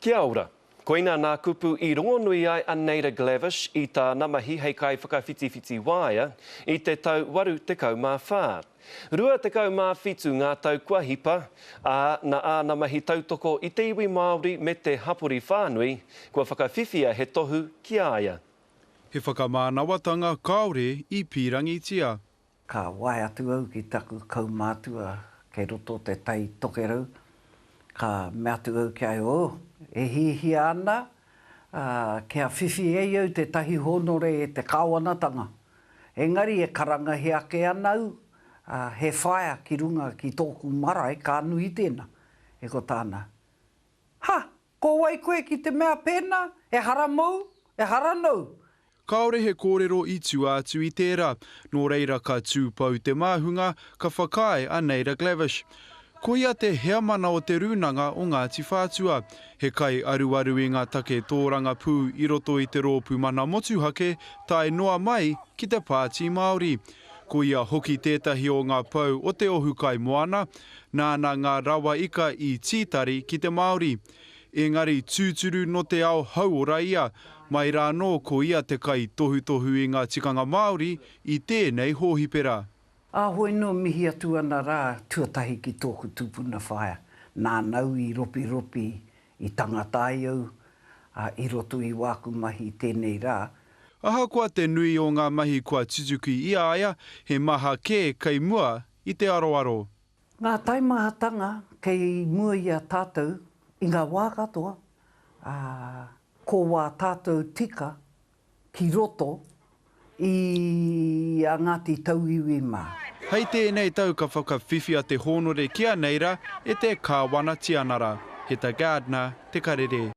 Kia ora. Koina nā kupu I rongonui ai a Nader Glavish I tā namahi hei kai whakawhitiwhiti waia I te tau 84. Rua te kau mā whitu ngā tau kua hipa, na namahi tautoko I te iwi Māori me te hapori whānui, kua whakawhiwhia he tohu ki aia. He whakamānawatanga kaore I Pirangitia. Ka wai atu au ki taku kaumātua kei roto te tai tokerau. Ka mea atu au ki ai e hihi ana, kia whiwhi ei au te tahi honore e te kāwanatanga. Engari e karanga he ake ana au, he whaia ki runga ki tōku marae ka nui tēnā. E ko tāna. Ha, ko wai koe ki te mea pēnā, e hara mau, e hara nau. Kaore he kōrero I tū atu I tērā, nō reira ka tūpau te māhunga ka whakae a Nader Glavish. Ko ia te hea mana o te rūnanga o Ngāti Whātua, he kai aruaru I ngā take tōranga pū I roto I te rōpū mana motuhake, tae noa mai ki te Pāti Māori. Ko ia hoki tētahi o ngā pau o te ohukai moana, nāna ngā rawa ika I tītari ki te Māori. Engari tūturu no te ao hauora ia, mai rā nō ko ia te kai tohu I ngā tikanga Māori I tēnei hōhipera. Hoi no mihi atu ana rā tuatahi ki tōku tūpuna whaia. Nā nau I ropi I tangatai au, I roto I wāku mahi tēnei rā. Ahakoa te nui o ngā mahi kua tutuki I aia, he maha kē kei mua I te aroaro. Ngā taimahatanga kei mua I a tātou, I ngā wā katoa, ko wā tātou tika ki roto I a Ngāti Tauiwi mā. Hei tēnei tau ka whakawhiwhia te honore kia neira e te kāwana tianara. He ta Gardner, te karere.